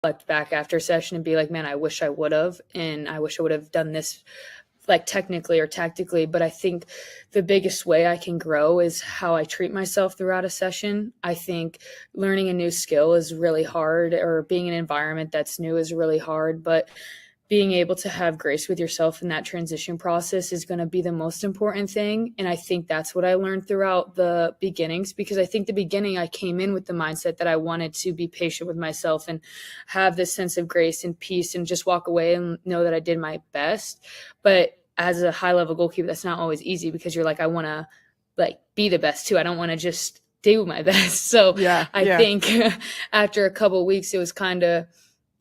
reflect back after a session and be like, man, I wish I would have, and I wish I would have done this like technically or tactically. But I think the biggest way I can grow is how I treat myself throughout a session. I think learning a new skill is really hard, or being in an environment that's new is really hard, but being able to have grace with yourself in that transition process is going to be the most important thing. And I think that's what I learned throughout the beginnings, because I think the beginning I came in with the mindset that I wanted to be patient with myself and have this sense of grace and peace and just walk away and know that I did my best. But as a high level goalkeeper, that's not always easy, because you're like, I want to like be the best too. I don't want to just do my best. So I think after a couple of weeks, it was kind of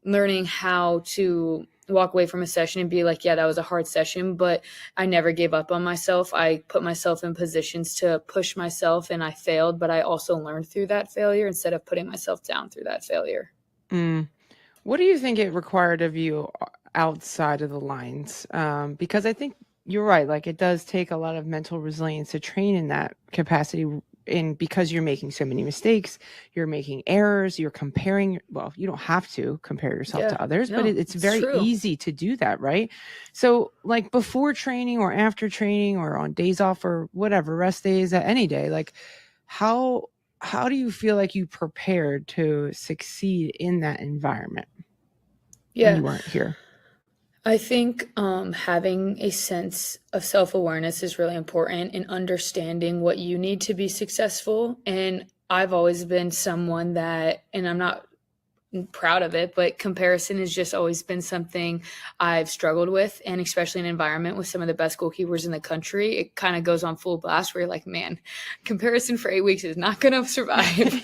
learning how to walk away from a session and be like, yeah, that was a hard session, but I never gave up on myself. I put myself in positions to push myself, and I failed, but I also learned through that failure instead of putting myself down through that failure. What do you think it required of you outside of the lines? Because I think you're right. Like, it does take a lot of mental resilience to train in that capacity, because you're making so many mistakes, you're making errors, you're comparing. Well, you don't have to compare yourself to others, but it's very easy to do that, right? So like before training or after training or on days off or whatever, rest days, any day, like how do you feel like you prepared to succeed in that environment when you weren't here? I think having a sense of self-awareness is really important, in understanding what you need to be successful. And I've always been someone that, and I'm not proud of it, but comparison has just always been something I've struggled with. And especially in an environment with some of the best goalkeepers in the country, it kind of goes on full blast where you're like, man, comparison for 8 weeks is not going to survive.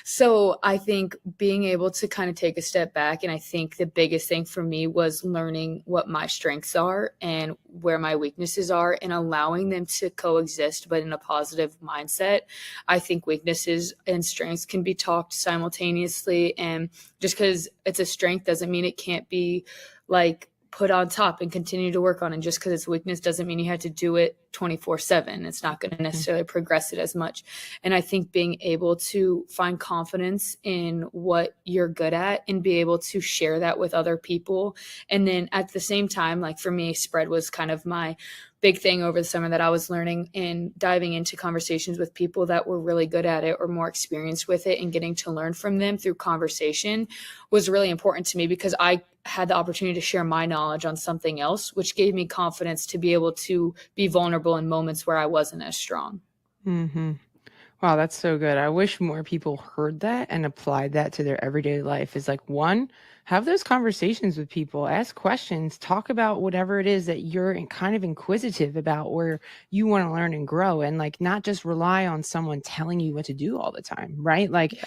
So I think being able to kind of take a step back, and I think the biggest thing for me was learning what my strengths are and where my weaknesses are, and allowing them to coexist, but in a positive mindset. I think weaknesses and strengths can be talked simultaneously, and just because it's a strength doesn't mean it can't be like put on top and continue to work on. And just because it's weakness doesn't mean you have to do it 24/7. It's not going to necessarily progress it as much. And I think being able to find confidence in what you're good at and be able to share that with other people. And then at the same time, like for me, spread was kind of my big thing over the summer, that I was learning and diving into conversations with people that were really good at it or more experienced with it, and getting to learn from them through conversation was really important to me, because I had the opportunity to share my knowledge on something else, which gave me confidence to be able to be vulnerable in moments where I wasn't as strong. Mm-hmm. Wow, that's so good. I wish more people heard that and applied that to their everyday life. Is like, one, have those conversations with people, ask questions, talk about whatever it is that you're kind of inquisitive about, where you want to learn and grow, and like not just rely on someone telling you what to do all the time, right? Like,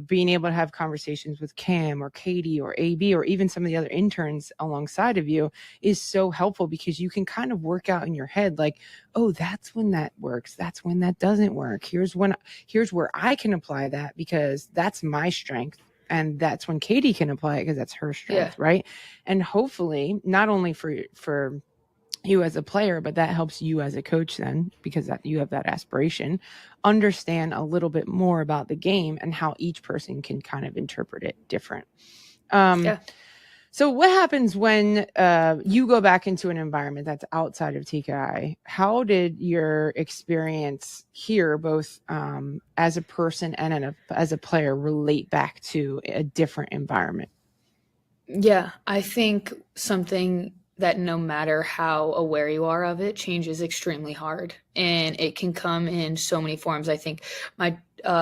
being able to have conversations with Cam or Katie or AB or even some of the other interns alongside of you is so helpful, because you can kind of work out in your head, like, oh, that's when that works. That's when that doesn't work. Here's where I can apply that, because that's my strength. And that's when Katie can apply it, because that's her strength, right? And hopefully not only for you as a player, but that helps you as a coach then, because that you have that aspiration, understand a little bit more about the game and how each person can kind of interpret it different. So what happens when you go back into an environment that's outside of TKI? How did your experience here, both as a person and as a player, relate back to a different environment? Yeah, I think something that no matter how aware you are of it, change is extremely hard, and it can come in so many forms. I think my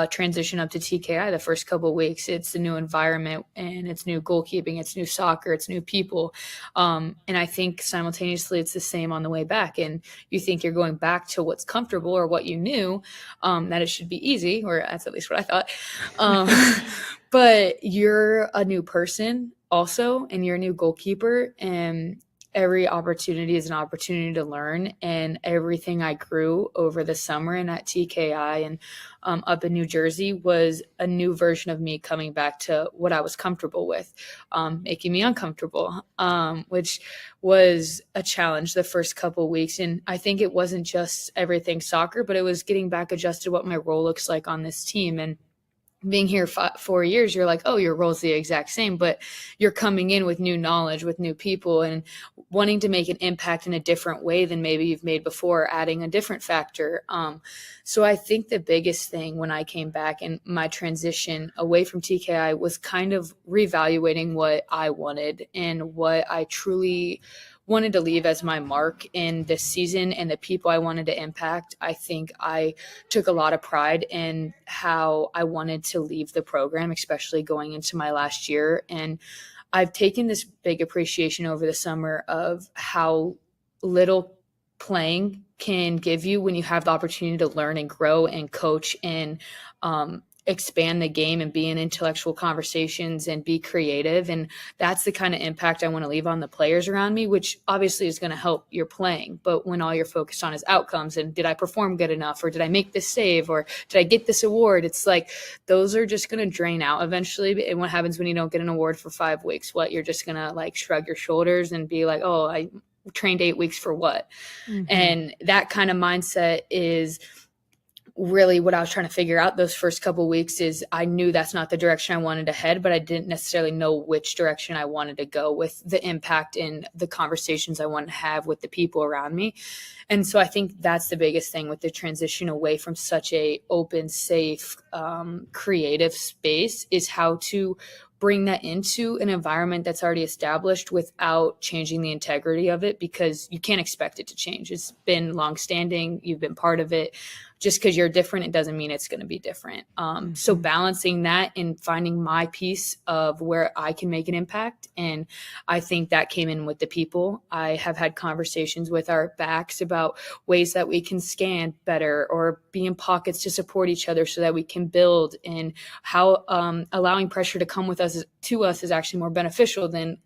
transition up to TKI, the first couple of weeks, it's a new environment, and it's new goalkeeping, it's new soccer, it's new people. And I think simultaneously it's the same on the way back. And you think you're going back to what's comfortable or what you knew, that it should be easy, or that's at least what I thought. But you're a new person also, and you're a new goalkeeper, and every opportunity is an opportunity to learn. And everything I grew over the summer and at TKI and up in New Jersey was a new version of me coming back to what I was comfortable with, making me uncomfortable, which was a challenge the first couple of weeks. And I think it wasn't just everything soccer, but it was getting back adjusted to what my role looks like on this team. And being here 4 years, you're like, oh, your role's the exact same, but you're coming in with new knowledge, with new people, and wanting to make an impact in a different way than maybe you've made before, adding a different factor. So I think the biggest thing when I came back and my transition away from TKI was kind of reevaluating what I wanted and what I truly wanted to leave as my mark in this season and the people I wanted to impact. I think I took a lot of pride in how I wanted to leave the program, especially going into my last year. And I've taken this big appreciation over the summer of how little playing can give you when you have the opportunity to learn and grow and coach and expand the game and be in intellectual conversations and be creative. And that's the kind of impact I want to leave on the players around me, which obviously is going to help your playing. But when all you're focused on is outcomes and did I perform good enough, or did I make this save, or did I get this award? It's like, those are just going to drain out eventually. And what happens when you don't get an award for 5 weeks? What, you're just going to like shrug your shoulders and be like, oh, I trained 8 weeks for what? Mm-hmm. And that kind of mindset is really what I was trying to figure out those first couple weeks. Is I knew that's not the direction I wanted to head, but I didn't necessarily know which direction I wanted to go with the impact and the conversations I wanted to have with the people around me. And so I think that's the biggest thing with the transition away from such a open, safe, creative space, is how to bring that into an environment that's already established without changing the integrity of it, because you can't expect it to change. It's been longstanding. You've been part of it. Just because you're different, it doesn't mean it's going to be different. So balancing that and finding my piece of where I can make an impact. And I think that came in with the people. I have had conversations with our backs about ways that we can scan better or be in pockets to support each other so that we can build, and how allowing pressure to come with us to us is actually more beneficial than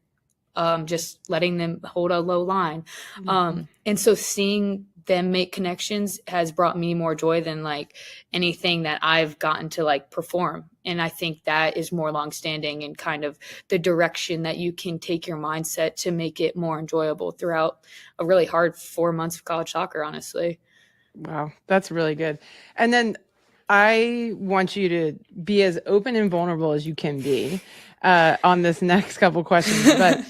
just letting them hold a low line. And so seeing them make connections has brought me more joy than like anything that I've gotten to like perform. And I think that is more longstanding and kind of the direction that you can take your mindset to make it more enjoyable throughout a really hard 4 months of college soccer, honestly. Wow, that's really good. And then I want you to be as open and vulnerable as you can be on this next couple questions, but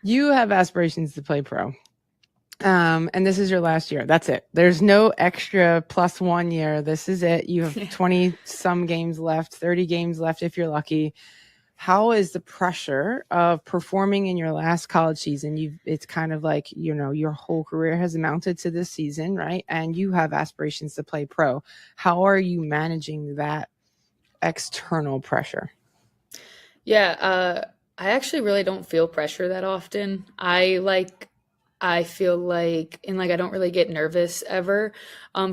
you have aspirations to play pro. And this is your last year. That's it. There's no extra plus 1 year. This is it. You have 20 some games left, 30 games left if you're lucky. How is the pressure of performing in your last college season? It's kind of like, you know, your whole career has amounted to this season, right? And you have aspirations to play pro. How are you managing that external pressure? Yeah, I actually really don't feel pressure that often. I feel like, and like, I don't really get nervous ever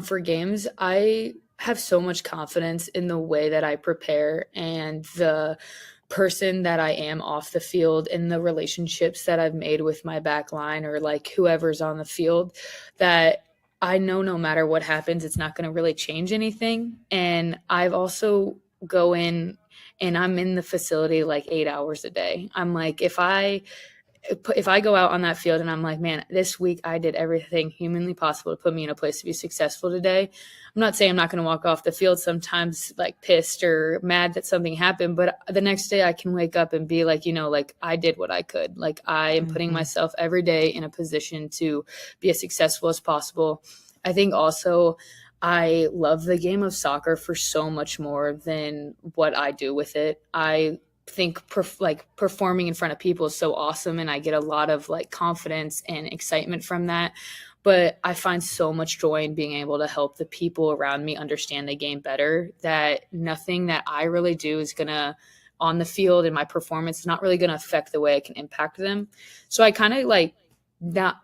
for games. I have so much confidence in the way that I prepare and the person that I am off the field and the relationships that I've made with my back line or like whoever's on the field, that I know no matter what happens, it's not going to really change anything. And I've also go in and I'm in the facility like 8 hours a day. I'm like, if I go out on that field and I'm like, man, this week I did everything humanly possible to put me in a place to be successful today. I'm not saying I'm not going to walk off the field sometimes like pissed or mad that something happened, but the next day I can wake up and be like, you know, like I did what I could. Like I am putting myself every day in a position to be as successful as possible. I think also I love the game of soccer for so much more than what I do with it. I think performing in front of people is so awesome, and I get a lot of like confidence and excitement from that. But I find so much joy in being able to help the people around me understand the game better, that nothing that I really do is gonna on the field and my performance is not really gonna affect the way I can impact them. So I kind of like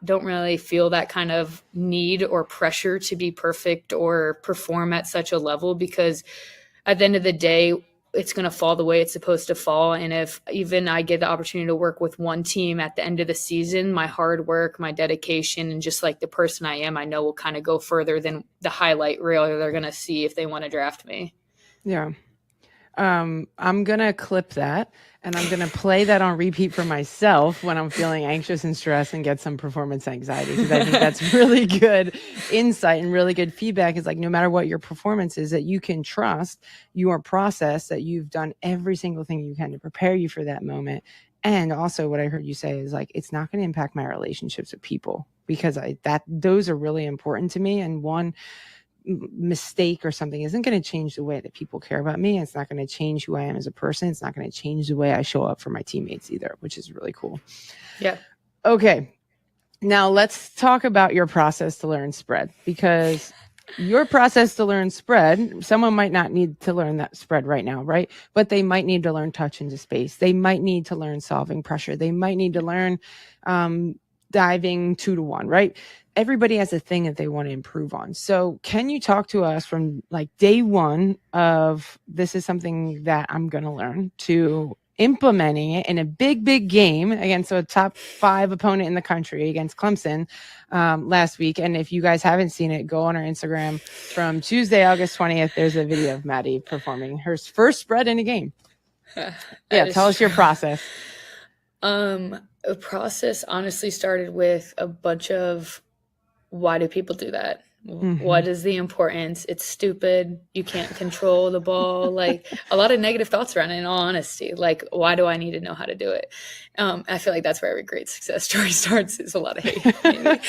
don't really feel that kind of need or pressure to be perfect or perform at such a level, because at the end of the day, it's going to fall the way it's supposed to fall. And if even I get the opportunity to work with one team at the end of the season, my hard work, my dedication, and just like the person I am, I know will kind of go further than the highlight reel they're going to see if they want to draft me. Yeah. I'm going to clip that and I'm going to play that on repeat for myself when I'm feeling anxious and stressed and get some performance anxiety. Because I think that's really good insight and really good feedback. Is like, no matter what your performance is, that you can trust your process, that you've done every single thing you can to prepare you for that moment. And also what I heard you say is like, it's not going to impact my relationships with people, because those are really important to me. And one mistake or something isn't going to change the way that people care about me. It's not going to change who I am as a person. It's not going to change the way I show up for my teammates either, which is really cool. Yeah. Okay. Now let's talk about your process to learn spread, because your process to learn spread, someone might not need to learn that spread right now, right? But they might need to learn touch into space. They might need to learn solving pressure. They might need to learn diving 2-to-1, right? Everybody has a thing that they want to improve on. So can you talk to us from like day one of this is something that I'm going to learn, to implementing it in a big game against a top 5 opponent in the country against Clemson last week? And if you guys haven't seen it, go on our Instagram from Tuesday, August 20th. There's a video of Maddie performing her first spread in a game. Yeah, tell us your process. The process honestly started with a bunch of, why do people do that? Mm-hmm. What is the importance? It's stupid. You can't control the ball. Like, a lot of negative thoughts around it, in all honesty. Like, why do I need to know how to do it? I feel like that's where every great success story starts, is a lot of hate. Maybe.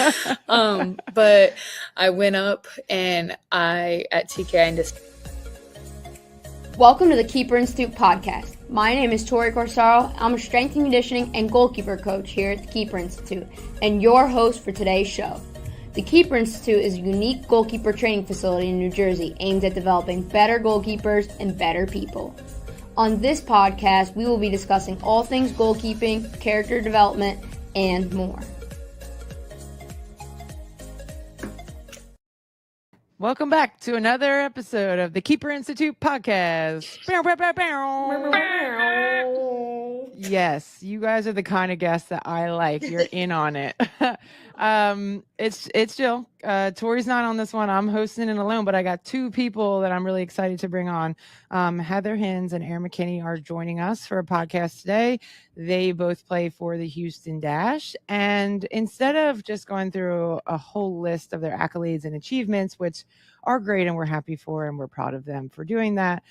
But I went up and at TKI just. Welcome to the Keeper Institute podcast. My name is Tori Corsaro. I'm a strength and conditioning and goalkeeper coach here at the Keeper Institute, and your host for today's show. The Keeper Institute is a unique goalkeeper training facility in New Jersey aimed at developing better goalkeepers and better people. On this podcast, we will be discussing all things goalkeeping, character development, and more. Welcome back to another episode of the Keeper Institute podcast. Yes, you guys are the kind of guests that I like. You're in on it. It's Jill. Tori's not on this one. I'm hosting it alone, but I got 2 people that I'm really excited to bring on. Heather Hinz and Erin McKinney are joining us for a podcast today. They both play for the Houston Dash. And instead of just going through a whole list of their accolades and achievements, which are great and we're happy for and we're proud of them for doing that,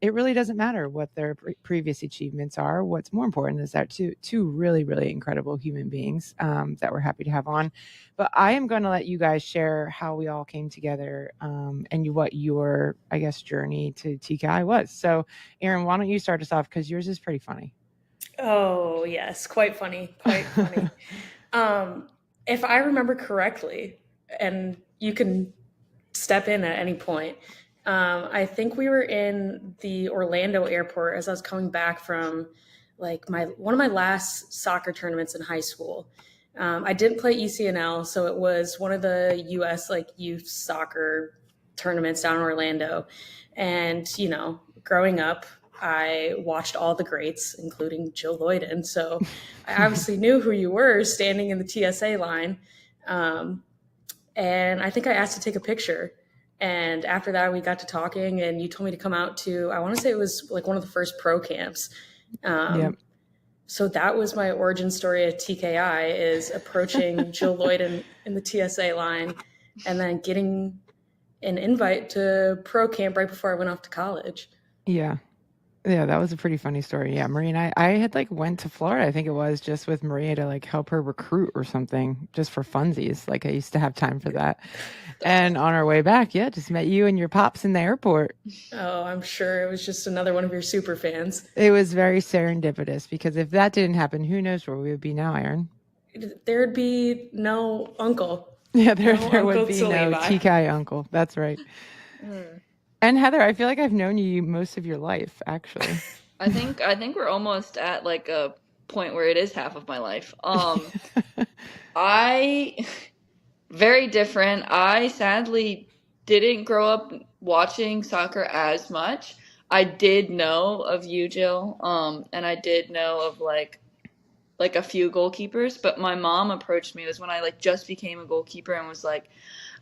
it really doesn't matter what their previous achievements are. What's more important is that two really, really incredible human beings that we're happy to have on. But I am going to let you guys share how we all came together and what your, I guess, journey to TKI was. So, Erin, why don't you start us off, because yours is pretty funny. Oh, yes. Quite funny. If I remember correctly, and you can step in at any point, I think we were in the Orlando airport as I was coming back from like one of my last soccer tournaments in high school. I didn't play ECNL, so it was one of the U.S. like youth soccer tournaments down in Orlando. And, growing up, I watched all the greats, including Jill Loyden. So I obviously knew who you were standing in the TSA line. And I think I asked to take a picture. And after that, we got to talking, and you told me to come out to, I want to say it was like one of the first pro camps. Yep. So that was my origin story at TKI, is approaching Jill Loyden in the TSA line and then getting an invite to pro camp right before I went off to college. Yeah. Yeah, that was a pretty funny story. Yeah, Marie and I had went to Florida, I think it was, just with Maria to help her recruit or something, just for funsies. I used to have time for that. And on our way back, just met you and your pops in the airport. Oh, I'm sure it was just another one of your super fans. It was very serendipitous, because if that didn't happen, who knows where we would be now, Erin? There'd be no uncle. Yeah, there would be no TKI uncle. That's right. And Heather, I feel like I've known you most of your life, actually. I think we're almost at a point where it is half of my life. Very different. I sadly didn't grow up watching soccer as much. I did know of you, Jill, and I did know of a few goalkeepers, but my mom approached me. It was when I just became a goalkeeper and was like,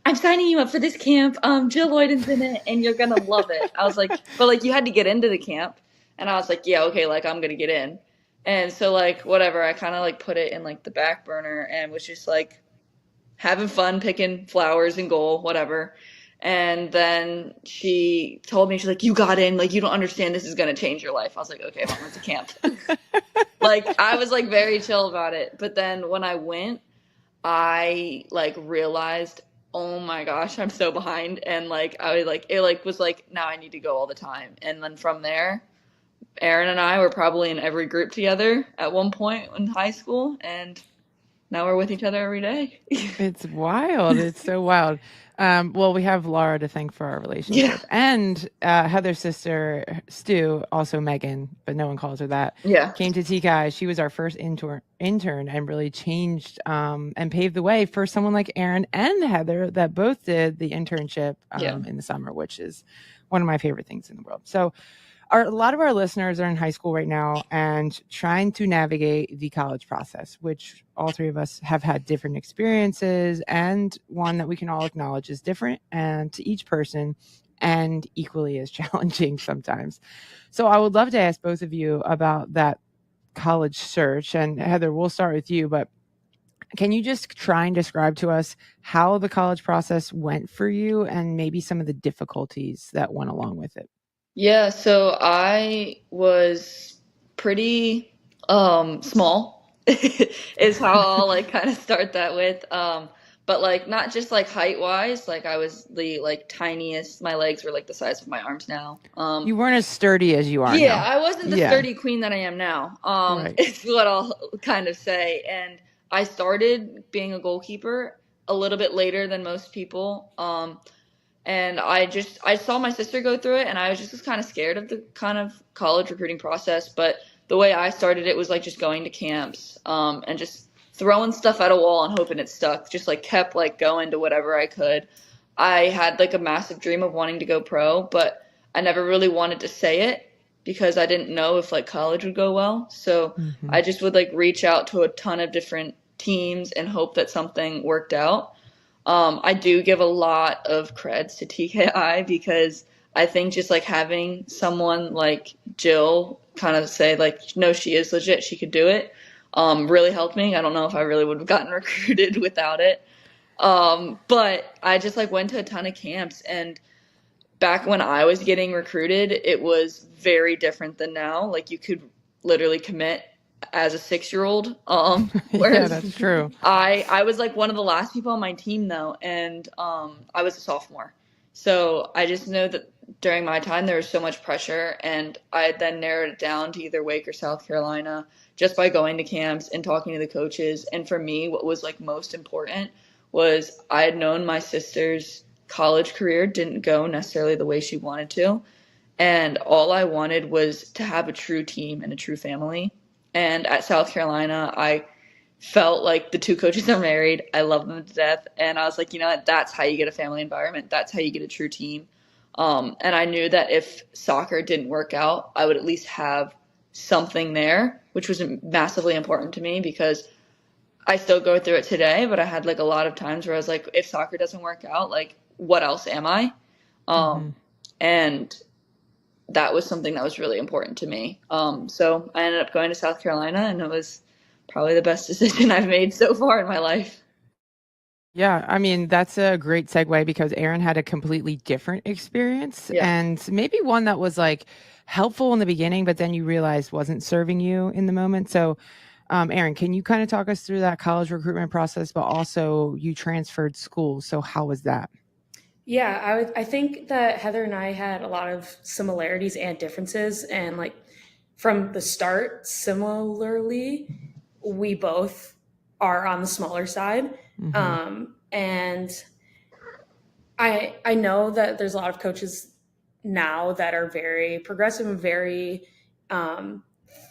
I'm signing you up for this camp. Jill Loyden's in it and you're going to love it. I was like, but like you had to get into the camp. And I was like, yeah, okay, like I'm going to get in. And so like, whatever, I kind of like put it in like the back burner and was just like having fun picking flowers and goal, whatever. And then she told me, she's like, you got in, like, you don't understand, this is going to change your life. I was like, okay, Mom, it's a camp. Like, I was like very chill about it. But then when I went, I like realized, oh my gosh, I'm so behind. And like, I was like, it like was like, now I need to go all the time. And then from there, Erin and I were probably in every group together at one point in high school. And now we're with each other every day. It's wild. It's so wild. Well, we have Laura to thank for our relationship. Yeah. And Heather's sister, Stu, also Megan, but no one calls her that, Yeah. came to TKI. She was our first intern and really changed and paved the way for someone like Erin and Heather that both did the internship in the summer, which is one of my favorite things in the world. So a lot of our listeners are in high school right now and trying to navigate the college process, which all three of us have had different experiences, and one that we can all acknowledge is different and to each person and equally as challenging sometimes. So I would love to ask both of you about that college search. And Heather, we'll start with you, but can you just try and describe to us how the college process went for you and maybe some of the difficulties that went along with it? Yeah, so I was pretty small is how I'll like kind of start that with. But like not just like height wise, like I was the like tiniest. My legs were like the size of my arms now. You weren't as sturdy as you are Yeah, now. I wasn't the sturdy queen that I am now. Right. It's what I'll kind of say. And I started being a goalkeeper a little bit later than most people. And I saw my sister go through it, and I was just kind of scared of the kind of college recruiting process. But the way I started it was like just going to camps, and just throwing stuff at a wall and hoping it stuck. Just like kept like going to whatever I could. I had like a massive dream of wanting to go pro, but I never really wanted to say it because I didn't know if like college would go well. So I just would like reach out to a ton of different teams and hope that something worked out. I do give a lot of creds to TKI because I think just like having someone like Jill kind of say like, no, she is legit, she could do it, really helped me. I don't know if I really would have gotten recruited without it. But I just like went to a ton of camps, and back when I was getting recruited, it was very different than now. Like you could literally commit as a 6-year-old. Yeah, that's true. I was like one of the last people on my team though, and I was a sophomore. So I just know that during my time there was so much pressure, and I then narrowed it down to either Wake or South Carolina just by going to camps and talking to the coaches. And for me, what was like most important was I had known my sister's college career didn't go necessarily the way she wanted to, and all I wanted was to have a true team and a true family. And at South Carolina, I felt like the two coaches are married. I love them to death. And I was like, you know what? That's how you get a family environment. That's how you get a true team. And I knew that if soccer didn't work out, I would at least have something there, which was massively important to me because I still go through it today. But I had like a lot of times where I was like, if soccer doesn't work out, like what else am I? And that was something that was really important to me. So I ended up going to South Carolina, and it was probably the best decision I've made so far in my life. Yeah, I mean, that's a great segue because Erin had a completely different experience, and maybe one that was like helpful in the beginning, but then you realized wasn't serving you in the moment. So Erin, can you kind of talk us through that college recruitment process, but also you transferred schools. So how was that? Yeah, I think that Heather and I had a lot of similarities and differences. And like from the start, similarly, we both are on the smaller side. And I know that there's a lot of coaches now that are very progressive and very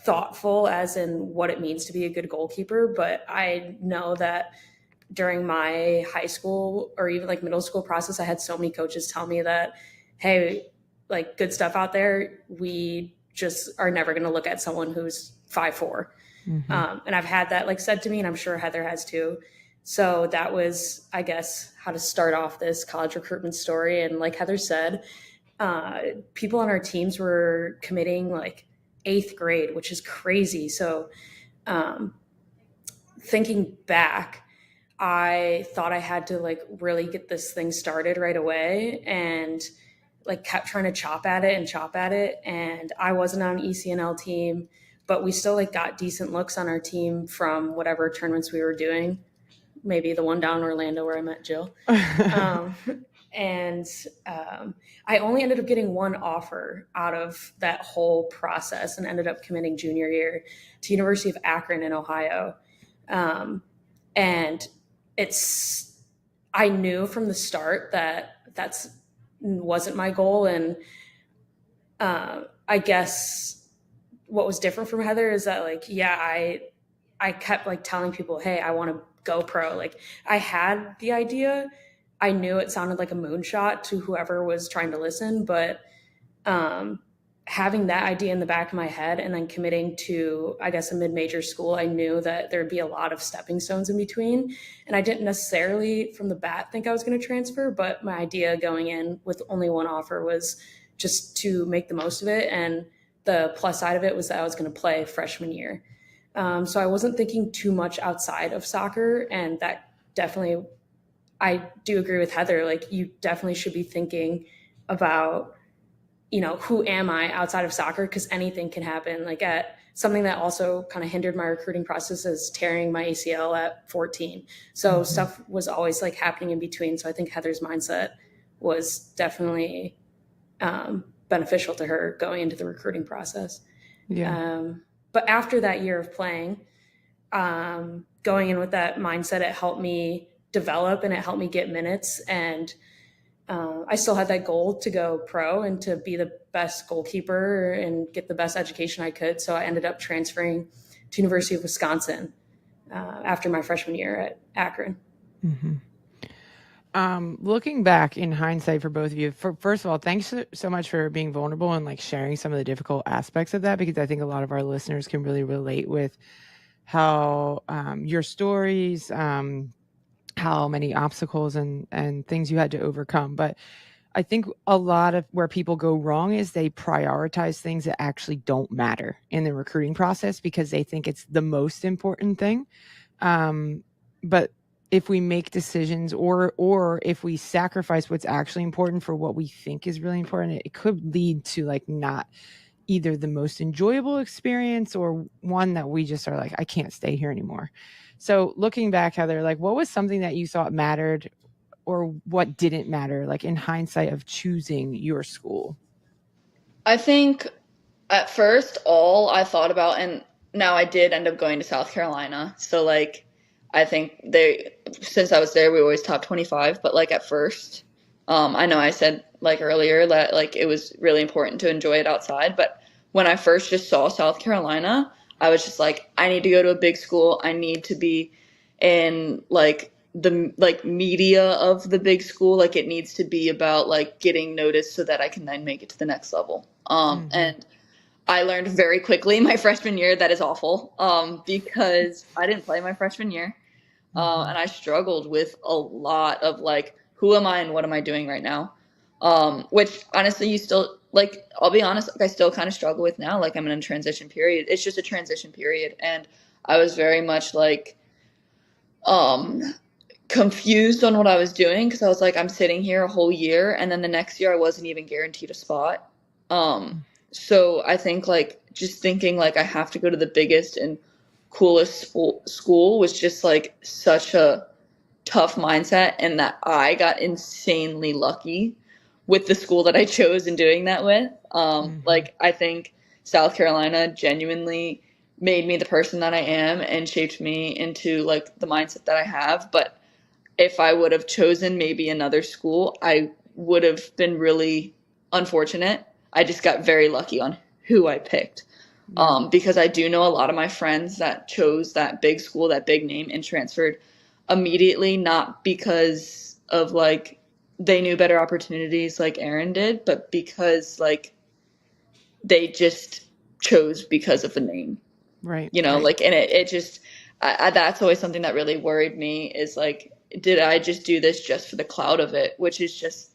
thoughtful as in what it means to be a good goalkeeper. But I know that during my high school or even like middle school process, I had so many coaches tell me that, hey, like good stuff out there. We just are never going to look at someone who's 5'4". And I've had that like said to me, and I'm sure Heather has too. So that was, I guess, how to start off this college recruitment story. And like Heather said, people on our teams were committing like 8th grade, which is crazy. So thinking back, I thought I had to like really get this thing started right away, and like kept trying to chop at it. And I wasn't on an ECNL team, but we still like got decent looks on our team from whatever tournaments we were doing. Maybe the one down in Orlando where I met Jill. And I only ended up getting one offer out of that whole process, and ended up committing junior year to University of Akron in Ohio. And I knew from the start that that's wasn't my goal. And I guess what was different from Heather is that like, yeah, I kept like telling people, hey, I want to go pro. Like I had the idea. I knew it sounded like a moonshot to whoever was trying to listen, but having that idea in the back of my head and then committing to, I guess, a mid-major school, I knew that there'd be a lot of stepping stones in between. And I didn't necessarily from the bat think I was going to transfer, but my idea going in with only one offer was just to make the most of it. And the plus side of it was that I was going to play freshman year. So I wasn't thinking too much outside of soccer. And that definitely, I do agree with Heather, like you definitely should be thinking about, who am I outside of soccer? Because anything can happen. Like something that also kind of hindered my recruiting process is tearing my ACL at 14. So stuff was always like happening in between. So I think Heather's mindset was definitely beneficial to her going into the recruiting process. Yeah. But after that year of playing, going in with that mindset, it helped me develop and it helped me get minutes. And I still had that goal to go pro and to be the best goalkeeper and get the best education I could. So I ended up transferring to University of Wisconsin after my freshman year at Akron. Looking back in hindsight for both of you, first of all, thanks so much for being vulnerable and like sharing some of the difficult aspects of that, because I think a lot of our listeners can really relate with how your stories, how many obstacles and things you had to overcome. But I think a lot of where people go wrong is they prioritize things that actually don't matter in the recruiting process because they think it's the most important thing. But if we make decisions or if we sacrifice what's actually important for what we think is really important, it could lead to like not either the most enjoyable experience or one that we just are like, I can't stay here anymore. So looking back, Heather, like what was something that you thought mattered or what didn't matter, like in hindsight of choosing your school? I think at first all I thought about, and now I did end up going to South Carolina. So like, I think since I was there, we always top 25, but like at first, I know I said like earlier that like it was really important to enjoy it outside. But when I first just saw South Carolina, I was just like, I need to go to a big school. I need to be in like the like media of the big school. Like it needs to be about like getting noticed so that I can then make it to the next level. And I learned very quickly my freshman year that is awful because I didn't play my freshman year. And I struggled with a lot of like, who am I and what am I doing right now? Which honestly, you still like, I'll be honest, like I still kind of struggle with now. Like I'm in a transition period. It's just a transition period. And I was very much like confused on what I was doing because I was like, I'm sitting here a whole year. And then the next year I wasn't even guaranteed a spot. So I think like just thinking like I have to go to the biggest and coolest school was just like such a tough mindset, and that I got insanely lucky with the school that I chose and doing that with. Like I think South Carolina genuinely made me the person that I am and shaped me into like the mindset that I have. But if I would have chosen maybe another school, I would have been really unfortunate. I just got very lucky on who I picked. Because I do know a lot of my friends that chose that big school, that big name, and transferred immediately, not because of like they knew better opportunities like Erin did, but because like they just chose because of the name. Right. You know, like, and it just, that's always something that really worried me, is like, did I just do this just for the clout of it, which is just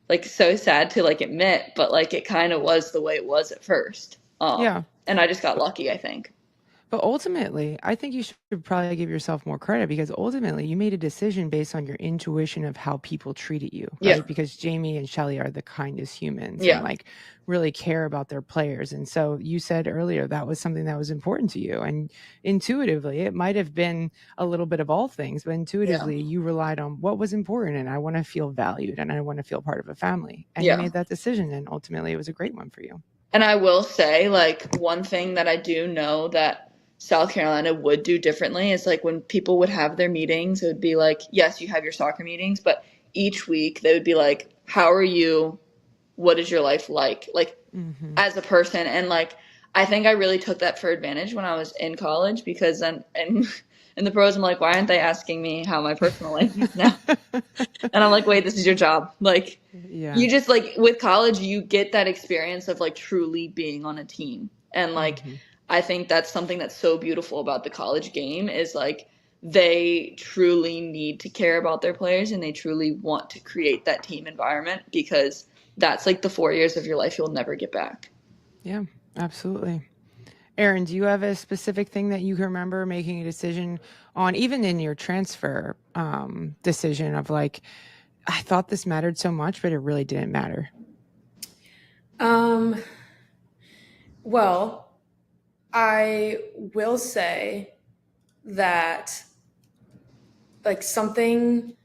like so sad to like admit, but like it kind of was the way it was at first. Yeah. And I just got lucky, I think. But ultimately, I think you should probably give yourself more credit, because ultimately you made a decision based on your intuition of how people treated you, right? Yeah. Because Jamie and Shelly are the kindest humans Yeah. and like really care about their players. And so you said earlier that was something that was important to you. And intuitively, it might have been a little bit of all things, but intuitively you relied on what was important. And I want to feel valued and I want to feel part of a family. And you made that decision. And ultimately it was a great one for you. And I will say, like, one thing that I do know that South Carolina would do differently is like when people would have their meetings, it would be like, yes, you have your soccer meetings, but each week they would be like, how are you? What is your life like as a person? And like, I think I really took that for advantage when I was in college, because then in the pros, I'm like, why aren't they asking me how my personal life is now? And I'm like, wait, this is your job. Like, you just like with college, you get that experience of like truly being on a team. And like, I think that's something that's so beautiful about the college game, is like they truly need to care about their players and they truly want to create that team environment, because that's like the 4 years of your life you'll never get back. Yeah, absolutely. Erin, do you have a specific thing that you can remember making a decision on, even in your transfer decision of like, I thought this mattered so much, but it really didn't matter? Well, I will say that like something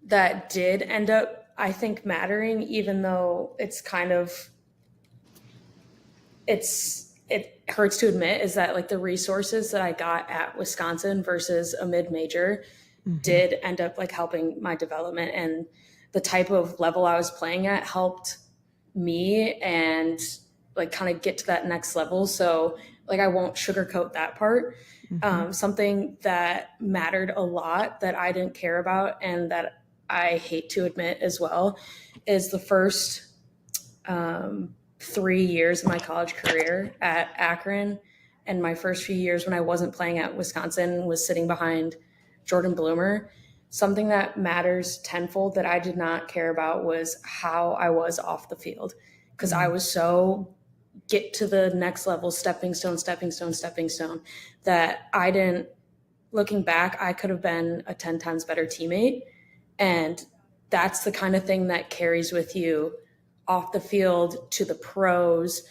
that did end up, I think, mattering, even though it's kind of, it hurts to admit, is that like the resources that I got at Wisconsin versus a mid-major did end up like helping my development, and the type of level I was playing at helped me and like kind of get to that next level. So like, I won't sugarcoat that part. Something that mattered a lot that I didn't care about and that I hate to admit as well is the first 3 years of my college career at Akron, and my first few years when I wasn't playing at Wisconsin was sitting behind Jordan Bloomer. Something that matters tenfold that I did not care about was how I was off the field, because I was so get to the next level, stepping stone, that I didn't, looking back, I could have been a 10 times better teammate. And that's the kind of thing that carries with you off the field to the pros,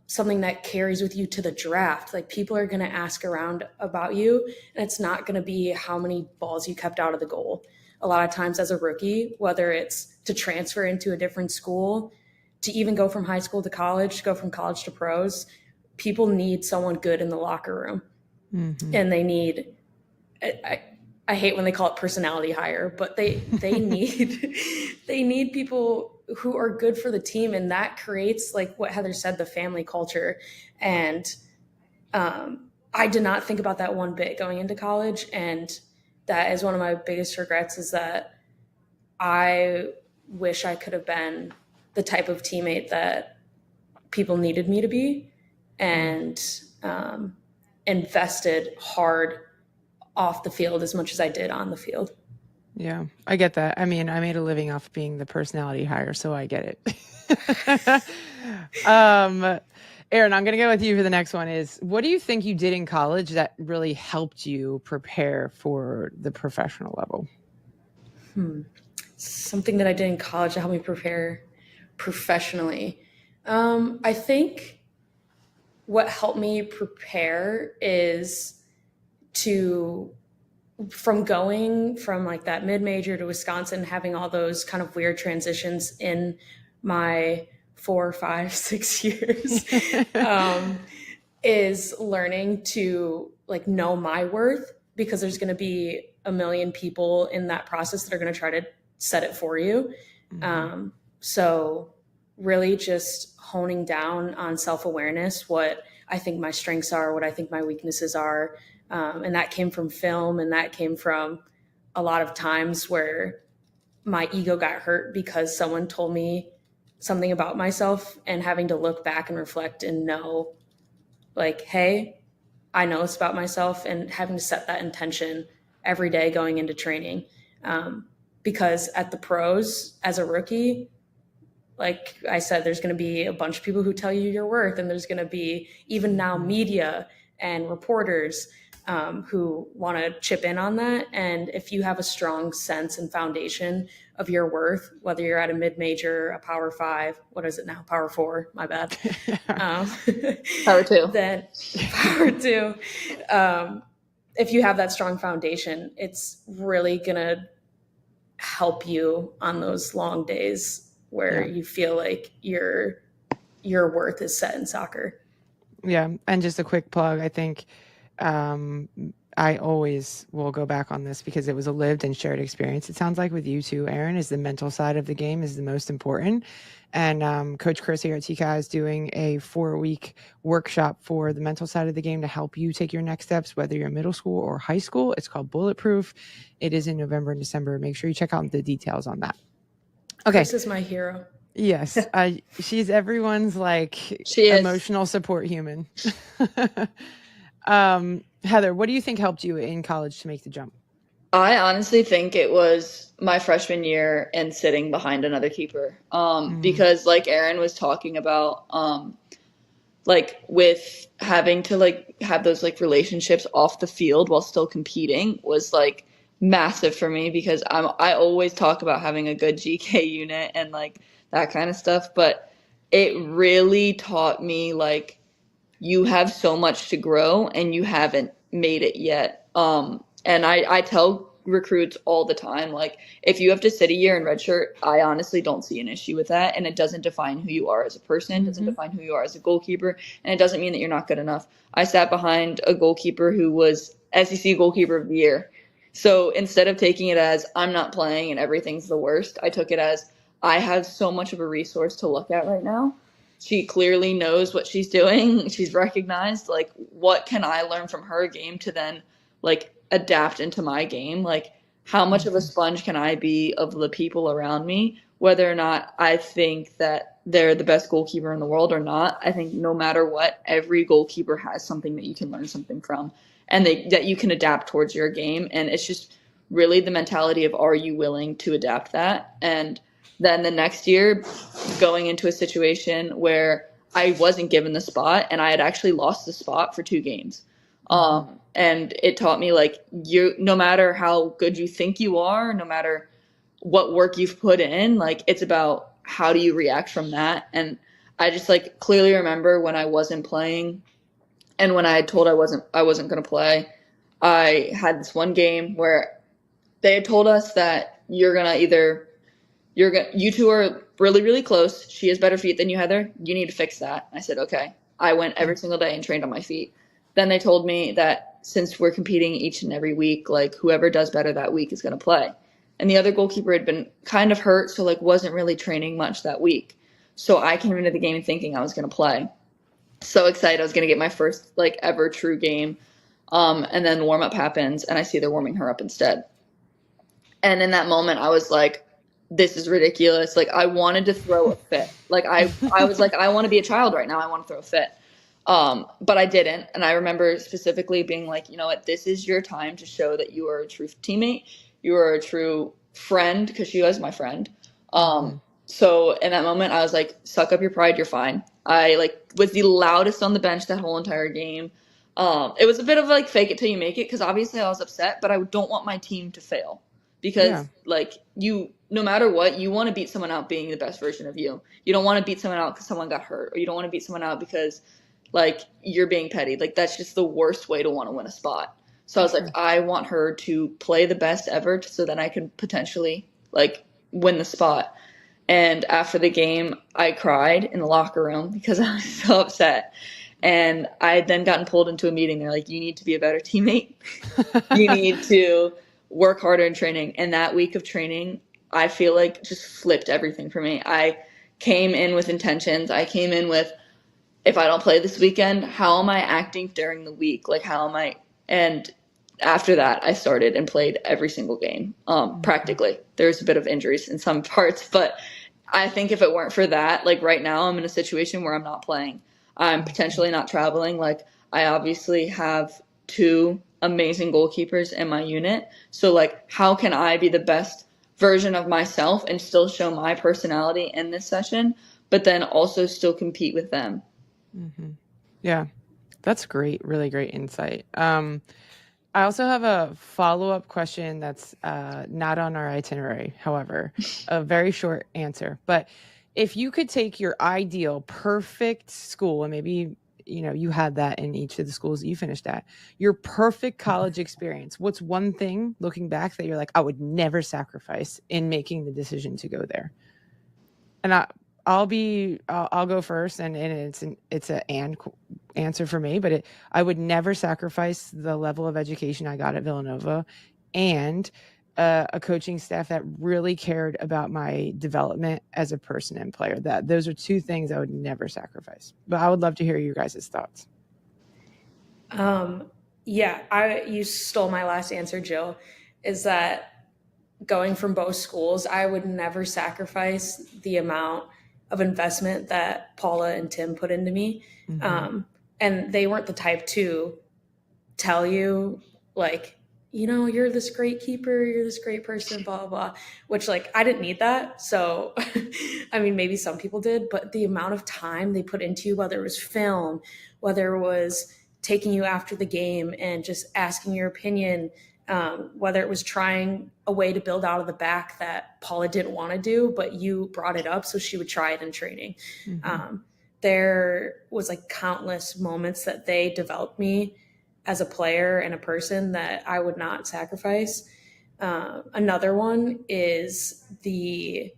something that carries with you to the draft. Like, people are going to ask around about you, and it's not going to be how many balls you kept out of the goal. A lot of times as a rookie, whether it's to transfer into a different school, to even go from high school to college, go from college to pros, people need someone good in the locker room. And they need, I hate when they call it personality hire, but they need, they need people who are good for the team. And that creates, like what Heather said, the family culture. And I did not think about that one bit going into college. And that is one of my biggest regrets, is that I wish I could have been the type of teammate that people needed me to be, and invested hard off the field as much as I did on the field. Yeah, I get that. I mean, I made a living off being the personality hire, so I get it. Erin, I'm going to go with you for the next one. Is, what do you think you did in college that really helped you prepare for the professional level? Something that I did in college to help me prepare professionally. I think what helped me prepare is from going from like that mid-major to Wisconsin, having all those kind of weird transitions in my 4, 5, 6 years, is learning to like know my worth, because there's going to be a million people in that process that are going to try to set it for you. So really just honing down on self-awareness, what I think my strengths are, what I think my weaknesses are. And that came from film, and that came from a lot of times where my ego got hurt because someone told me something about myself, and having to look back and reflect and know, like, hey, I know this about myself, and having to set that intention every day going into training. Because at the pros, as a rookie, like I said, there's going to be a bunch of people who tell you your worth, and there's going to be even now media and reporters who want to chip in on that. And if you have a strong sense and foundation of your worth, whether you're at a mid-major, a Power 5, what is it now? Power 4, my bad. Power 2. Then Power 2. If you have that strong foundation, it's really going to help you on those long days where you feel like your worth is set in soccer. Yeah. And just a quick plug, I think I always will go back on this because it was a lived and shared experience. It sounds like with you too, Erin, is the mental side of the game is the most important. And Coach Chris here at TKI is doing a 4-week workshop for the mental side of the game to help you take your next steps, whether you're middle school or high school. It's called Bulletproof. It is in November and December. Make sure you check out the details on that. Okay. Chris is my hero. Yes. She's everyone's emotional support human. Heather, what do you think helped you in college to make the jump? I honestly think it was my freshman year and sitting behind another keeper. Because like Erin was talking about, with having to have those relationships off the field while still competing was massive for me, because I always talk about having a good GK unit and that kind of stuff, but it really taught me you have so much to grow and you haven't made it yet. And I tell recruits all the time, if you have to sit a year in redshirt, I honestly don't see an issue with that. And it doesn't define who you are as a person, doesn't define who you are as a goalkeeper. And it doesn't mean that you're not good enough. I sat behind a goalkeeper who was SEC Goalkeeper of the Year. So instead of taking it as I'm not playing and everything's the worst, I took it as I have so much of a resource to look at right now. She clearly knows what she's doing. She's recognized, what can I learn from her game to then, adapt into my game? How much of a sponge can I be of the people around me, whether or not I think that they're the best goalkeeper in the world or not? I think no matter what, every goalkeeper has something that you can learn something from and that you can adapt towards your game. And it's just really the mentality of, are you willing to adapt that? And then the next year, going into a situation where I wasn't given the spot and I had actually lost the spot for 2 games. And it taught me no matter how good you think you are, no matter what work you've put in, it's about how do you react from that. And I just clearly remember when I wasn't playing and when I had told I wasn't going to play, I had this one game where they had told us that you two are really, really close. She has better feet than you, Heather. You need to fix that. I said, okay. I went every single day and trained on my feet. Then they told me that since we're competing each and every week, whoever does better that week is going to play. And the other goalkeeper had been kind of hurt, so wasn't really training much that week. So I came into the game thinking I was going to play. So excited I was going to get my first ever true game. And then warm up happens and I see they're warming her up instead. And in that moment I was this is ridiculous. I wanted to throw a fit. I was I want to be a child right now. I want to throw a fit. But I didn't. And I remember specifically being you know what, this is your time to show that you are a true teammate. You are a true friend, because she was my friend. So in that moment I was suck up your pride. You're fine. I was the loudest on the bench that whole entire game. It was a bit of fake it till you make it, because obviously I was upset, but I don't want my team to fail, because no matter what, you want to beat someone out being the best version of you. You don't want to beat someone out because someone got hurt, or you don't want to beat someone out because you're being petty. That's just the worst way to want to win a spot. So I was I want her to play the best ever so then I can potentially win the spot. And after the game, I cried in the locker room because I was so upset. And I had then gotten pulled into a meeting. They're you need to be a better teammate. You need to work harder in training. And that week of training, I feel just flipped everything for me. I came in with intentions. I came in with, if I don't play this weekend, how am I acting during the week? How am I? And after that, I started and played every single game, practically. There's a bit of injuries in some parts, but I think if it weren't for that, right now I'm in a situation where I'm not playing. I'm potentially not traveling. I obviously have 2 amazing goalkeepers in my unit. So like, how can I be the best version of myself and still show my personality in this session, but then also still compete with them? Mm-hmm. Yeah, that's great. Really great insight. I also have a follow-up question that's not on our itinerary, however, a very short answer. But if you could take your ideal perfect school, and maybe you had that in each of the schools that you finished at, your perfect college experience, what's one thing looking back that you're like, I would never sacrifice in making the decision to go there? And I'll go first, and it's an answer for me, but I would never sacrifice the level of education I got at Villanova and a coaching staff that really cared about my development as a person and player. Those are 2 things I would never sacrifice. But I would love to hear your guys' thoughts. Yeah, you stole my last answer, Jill, is that going from both schools, I would never sacrifice the amount of investment that Paula and Tim put into me. Mm-hmm. And they weren't the type to tell you, like, you're this great keeper, you're this great person, blah, blah, blah, which, like, I didn't need that. So, I mean, maybe some people did, but the amount of time they put into you, whether it was film, whether it was taking you after the game and just asking your opinion, whether it was trying a way to build out of the back that Paula didn't want to do, but you brought it up so she would try it in training. Mm-hmm. There was like countless moments that they developed me as a player and a person that I would not sacrifice. Another one is the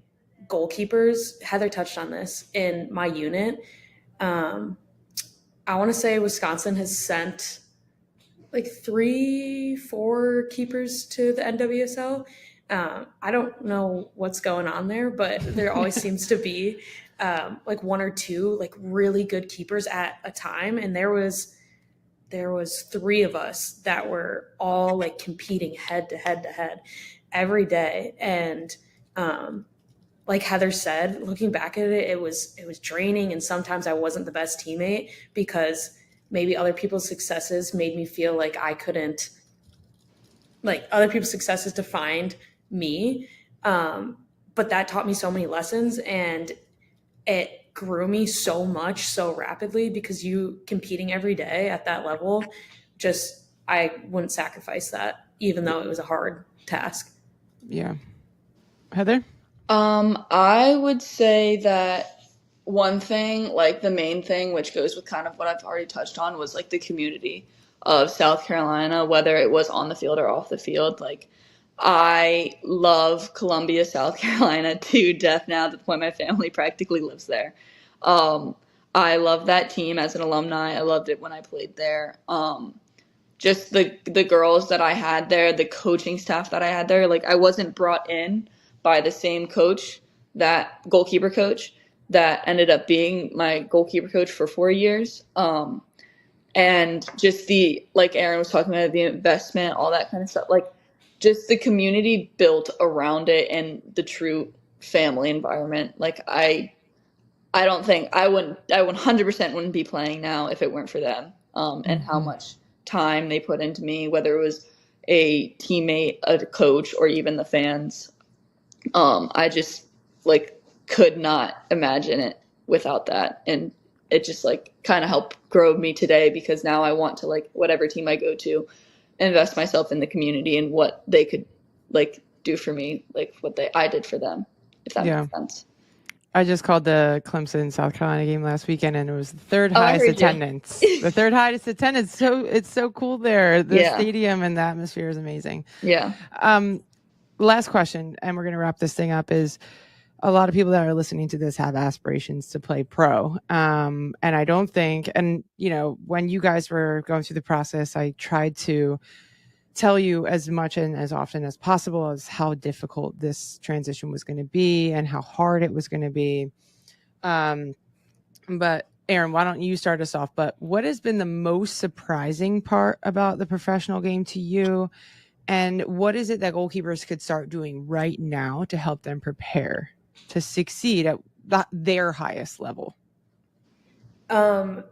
goalkeepers. Heather touched on this in my unit. I want to say Wisconsin has sent like 3-4 keepers to the NWSL. I don't know what's going on there, but there always seems to be like 1 or 2 like really good keepers at a time. And there was 3 of us that were all like competing head to head every day. And like Heather said, looking back at it, it was draining. And sometimes I wasn't the best teammate because maybe other people's successes made me feel like I couldn't, like other people's successes defined me. But that taught me so many lessons, and it grew me so much, so rapidly, because you competing every day at that level, I wouldn't sacrifice that, even though it was a hard task. Yeah. Heather? I would say that one thing, like the main thing, which goes with kind of what I've already touched on, was like the community of South Carolina, whether it was on the field or off the field. Like, I love Columbia, South Carolina to death now, to the point my family practically lives there. I love that team as an alumni. I loved it when I played there. Just the girls that I had there, the coaching staff that I had there, like I wasn't brought in by the same coach, that goalkeeper coach that ended up being my goalkeeper coach for 4 years. And just like Erin was talking about, the investment, all that kind of stuff, like just the community built around it and the true family environment. Like I don't think I 100% wouldn't be playing now if it weren't for them. And how much time they put into me, whether it was a teammate, a coach, or even the fans. I just like could not imagine it without that. And it just like kind of helped grow me today, because now I want to, like, whatever team I go to, invest myself in the community and what they could like do for me, like what I did for them, if that makes sense. I just called the Clemson South Carolina game last weekend, and it was the third highest attendance. The third highest attendance. So it's so cool there. The stadium and the atmosphere is amazing. Yeah. Last question, and we're going to wrap this thing up, is a lot of people that are listening to this have aspirations to play pro. And I don't think, and when you guys were going through the process, I tried to tell you as much and as often as possible as how difficult this transition was going to be and how hard it was going to be. But Erin, why don't you start us off? But what has been the most surprising part about the professional game to you? And what is it that goalkeepers could start doing right now to help them prepare to succeed at their highest level? I'm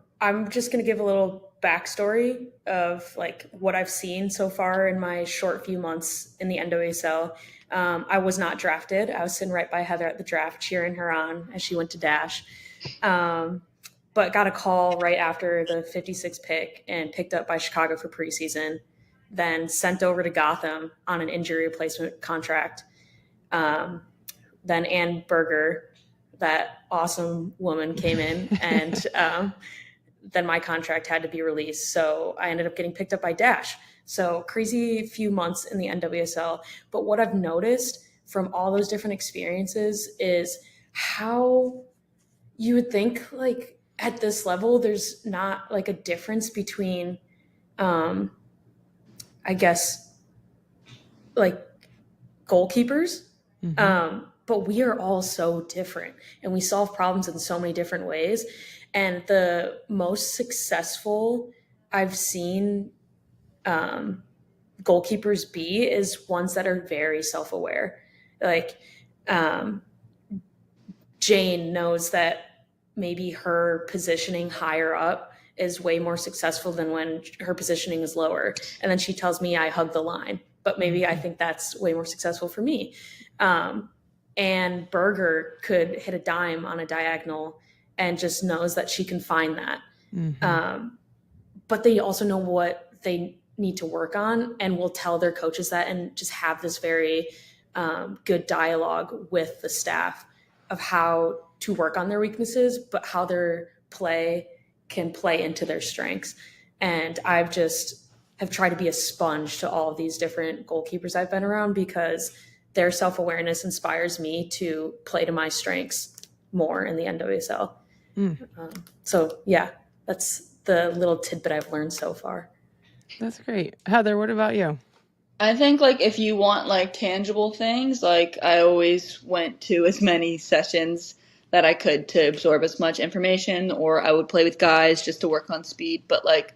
just going to give a little backstory of like what I've seen so far in my short few months in the NWSL. I was not drafted. I was sitting right by Heather at the draft, cheering her on as she went to Dash. But got a call right after the 56th pick and picked up by Chicago for preseason, then sent over to Gotham on an injury replacement contract. Then Ann Berger, that awesome woman, came in, and then my contract had to be released. So I ended up getting picked up by Dash. So crazy few months in the NWSL. But what I've noticed from all those different experiences is how you would think like at this level, there's not like a difference between, I guess, like goalkeepers. But we are all so different and we solve problems in so many different ways. And the most successful I've seen goalkeepers be is ones that are very self-aware. Like Jane knows that maybe her positioning higher up is way more successful than when her positioning is lower. And then she tells me I hug the line, but maybe I think that's way more successful for me. And Berger could hit a dime on a diagonal and just knows that she can find that. But they also know what they need to work on and will tell their coaches that and just have this very good dialogue with the staff of how to work on their weaknesses, but how their play can play into their strengths. And I've just have tried to be a sponge to all of these different goalkeepers I've been around because their self-awareness inspires me to play to my strengths more in the NWSL. So yeah, that's the little tidbit I've learned so far. That's great. Heather, what about you? I think like if you want like tangible things, like I always went to as many sessions that I could to absorb as much information, or I would play with guys just to work on speed. But like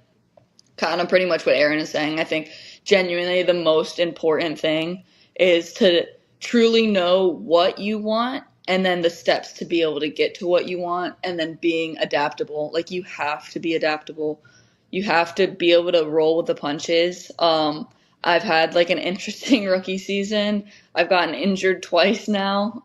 kind of pretty much what Erin is saying, I think genuinely the most important thing is to truly know what you want and then the steps to be able to get to what you want, and then being adaptable. Like you have to be adaptable. You have to be able to roll with the punches. I've had like an interesting rookie season. I've gotten injured twice now.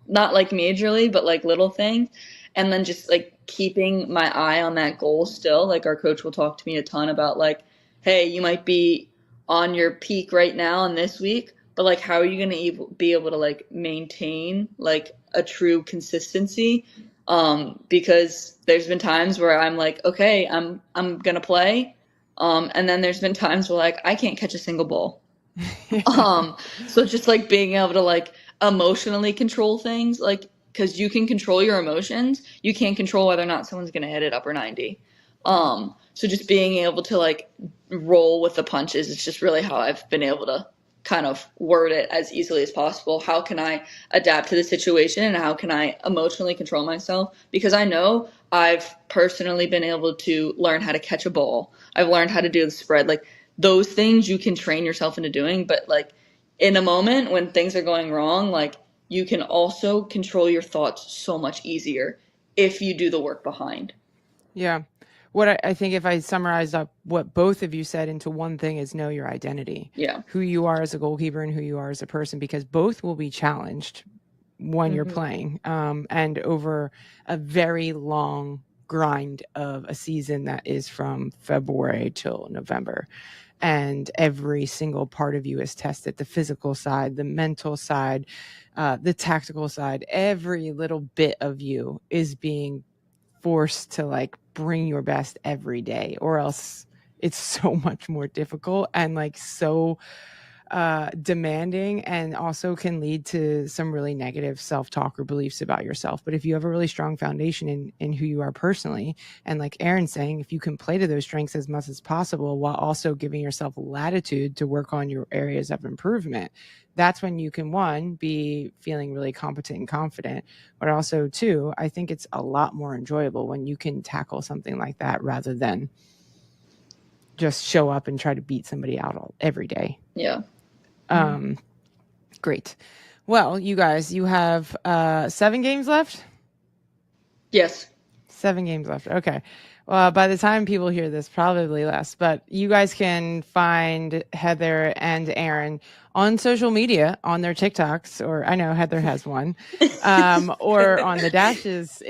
Not like majorly, but like little things. And then just like keeping my eye on that goal still. Like our coach will talk to me a ton about like, hey, you might be on your peak right now in this week, but like how are you going to be able to like maintain like a true consistency? Because there's been times where I'm like, okay, I'm going to play. And then there's been times where like I can't catch a single ball. So just like being able to like emotionally control things, like because you can control your emotions, you can't control whether or not someone's going to hit it up or 90. So just being able to like roll with the punches is just really how I've been able to kind of word it as easily as possible. How can I adapt to the situation and how can I emotionally control myself? Because I know I've personally been able to learn how to catch a ball. I've learned how to do the spread. Like those things you can train yourself into doing, but like in a moment when things are going wrong, like you can also control your thoughts so much easier if you do the work behind. Yeah. What I think if I summarize up what both of you said into one thing is know your identity. Yeah. Who you are as a goalkeeper and who you are as a person, because both will be challenged when you're playing. And over a very long grind of a season that is from February till November. And every single part of you is tested, the physical side, the mental side, the tactical side. Every little bit of you is being forced to like bring your best every day, or else it's so much more difficult and like so demanding, and also can lead to some really negative self-talk or beliefs about yourself. But if you have a really strong foundation in who you are personally, and like Erin's saying, if you can play to those strengths as much as possible while also giving yourself latitude to work on your areas of improvement, that's when you can, one, be feeling really competent and confident, but also two, I think it's a lot more enjoyable when you can tackle something like that rather than just show up and try to beat somebody out every day. Yeah. Great. Well, you guys, you have 7 games left? Yes. 7 games left. Okay. Well, by the time people hear this, probably less. But you guys can find Heather and Erin on social media, on their TikToks, or I know Heather has one, or on the Dash's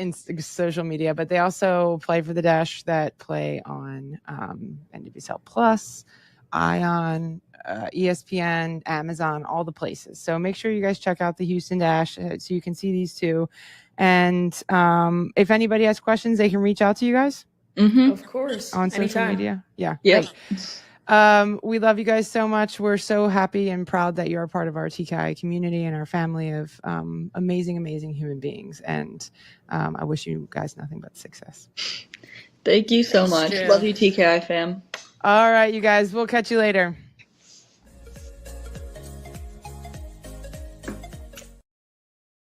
social media. But they also play for the Dash that play on NWSL Plus, Ion, ESPN, Amazon, all the places. So make sure you guys check out the Houston Dash so you can see these two. And if anybody has questions, they can reach out to you guys. Mm-hmm. Of course. On social Anytime. media. Yeah. Yep. Great. We love you guys so much. We're so happy and proud that you're a part of our TKI community and our family of amazing, amazing human beings. And I wish you guys nothing but success. Thank you so Thanks, much. Jill. Love you, TKI fam. All right, you guys. We'll catch you later.